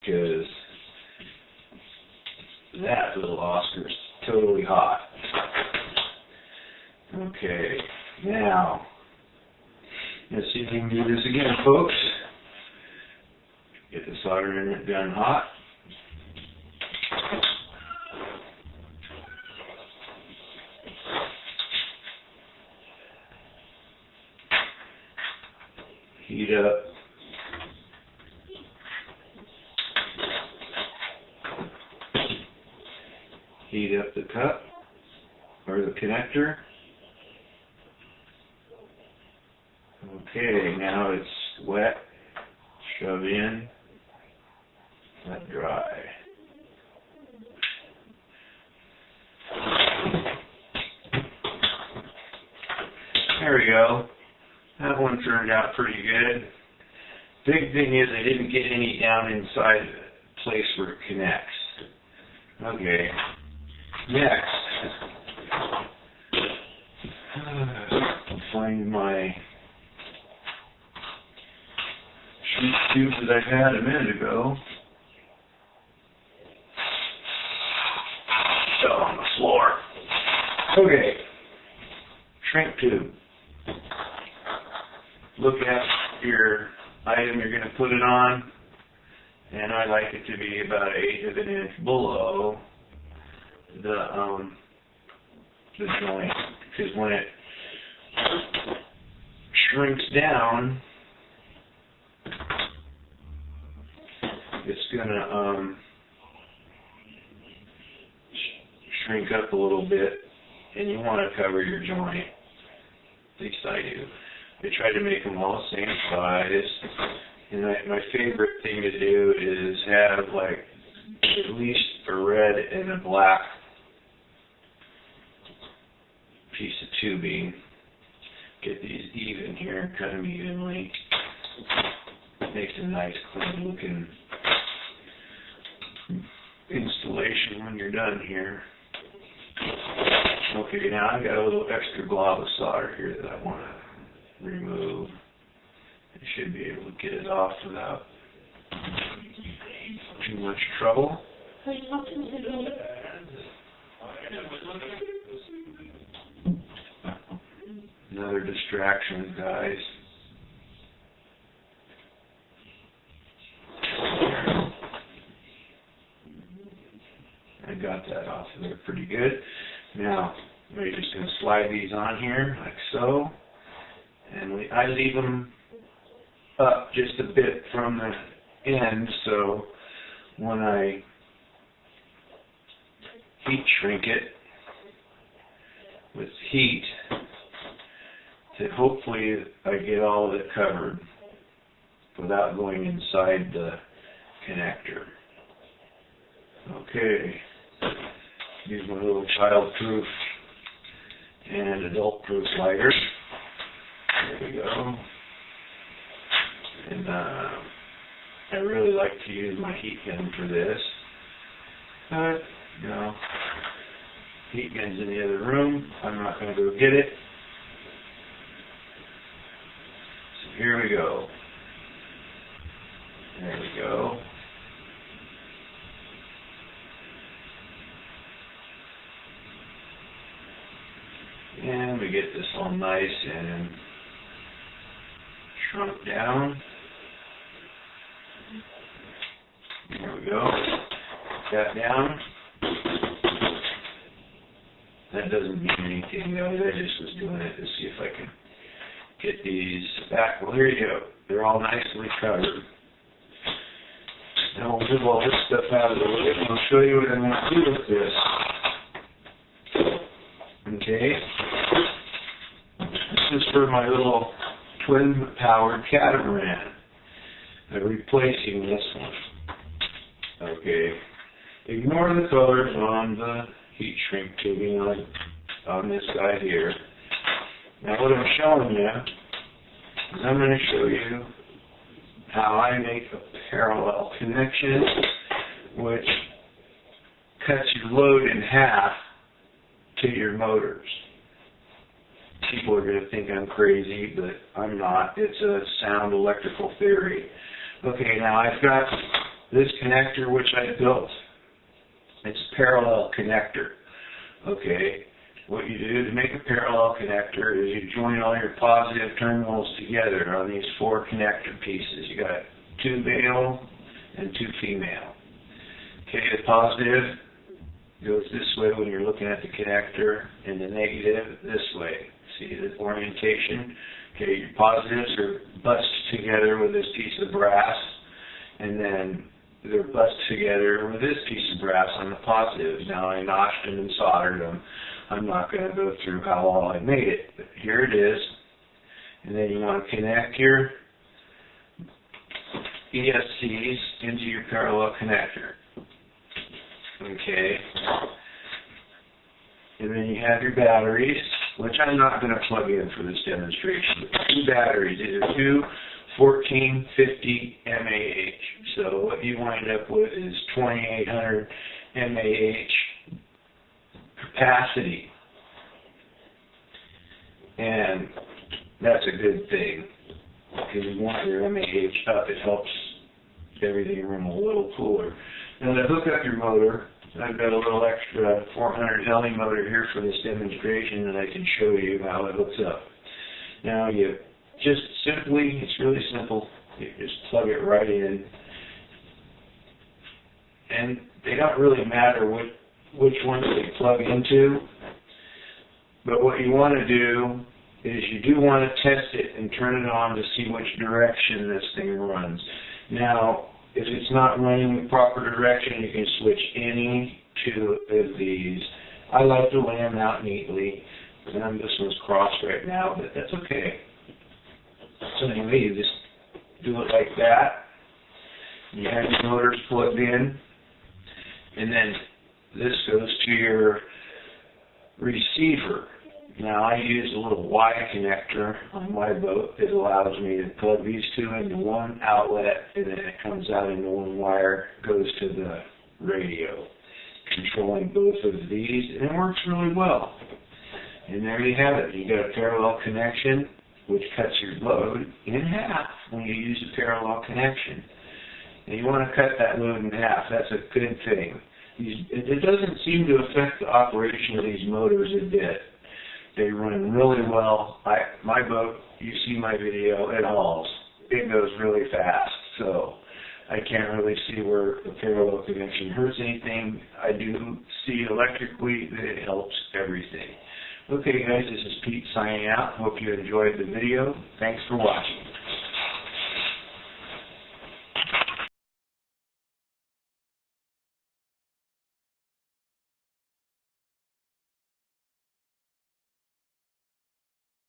because that little Oscar's totally hot. Okay, now, let's see if we can do this again, folks. Get the soldering gun hot. Heat up. Heat up the cup, or the connector. Okay, now it's wet. Shove in. Let dry. There we go. That one turned out pretty good. Big thing is I didn't get any down inside the place where it connects. Okay. Next. I'll find my shrink tube that I had a minute ago. Fell on the floor. Okay. Shrink tube. Look at your item you're going to put it on, and I like it to be about 1/8 of an inch below the joint, because when it shrinks down, it's going to shrink up a little bit, and you want to cover your joint. At least I do. I try to make them all the same size, and my favorite thing to do is have like at least a red and a black piece of tubing. Get these even here, cut them evenly. Makes a nice clean looking installation when you're done here. Okay, now I've got a little extra glob of solder here that I want to remove. I should be able to get it off without too much trouble. Another distraction, guys. I got that off of there pretty good. Now, we're just going to slide these on here, like so. And I leave them up just a bit from the end, so when I heat shrink it with heat, that hopefully I get all of it covered without going inside the connector. Okay, use my little child-proof and adult-proof lighter. There we go. And I really like to use my heat gun for this. But, you know, heat gun's in the other room. I'm not going to go get it. So here we go. There we go. And we get this all nice and shrunk down. There we go. That down. That doesn't mean anything, guys. I just was doing it to see if I can get these back. Well, here you go. They're all nicely covered. Now we'll move all this stuff out of the way, and I'll show you what I'm going to do with this. Okay. This is for my little twin-powered catamaran. I'm replacing this one. Okay. Ignore the colors on the heat shrink tubing on this guy here. Now what I'm showing you is I'm going to show you how I make a parallel connection which cuts your load in half to your motors. People are going to think I'm crazy, but I'm not. It's a sound electrical theory. Okay, now I've got this connector which I built, it's a parallel connector. Okay, what you do to make a parallel connector is you join all your positive terminals together on these 4 connector pieces. You got 2 male and 2 female. Okay, the positive goes this way when you're looking at the connector, and the negative this way. See the orientation? Okay, your positives are bussed together with this piece of brass, and then they're bussed together with this piece of brass on the positives. Now I notched them and soldered them. I'm not going to go through how all I made it, but here it is. And then you want to connect your ESCs into your parallel connector. Okay. And then you have your batteries, which I'm not going to plug in for this demonstration. 2 batteries. These are 2 1450 mAh. So what you wind up with is 2800 mAh capacity. And that's a good thing, because you want your mAh up. It helps everything run a little cooler. Now to hook up your motor, I've got a little extra 400 Heli motor here for this demonstration, and I can show you how it hooks up. Now you just simply, it's really simple, you just plug it right in. And they don't really matter which ones they plug into, but what you want to do is you do want to test it and turn it on to see which direction this thing runs. Now, if it's not running the proper direction, you can switch any 2 of these. I like to lay them out neatly, and this one's crossed right now, but that's okay. So anyway, you just do it like that. You have your motors plugged in, and then this goes to your receiver. Now I use a little Y connector on my boat that allows me to plug these 2 into one outlet, and then it comes out into one wire, goes to the radio, controlling both of these, and it works really well. And there you have it. You got a parallel connection, which cuts your load in half when you use a parallel connection. And you want to cut that load in half. That's a good thing. It doesn't seem to affect the operation of these motors a bit. They run really well. My boat, you see my video, it hauls. It goes really fast, so I can't really see where the parallel connection hurts anything. I do see electrically that it helps everything. Okay guys, this is Pete signing out. Hope you enjoyed the video. Thanks for watching.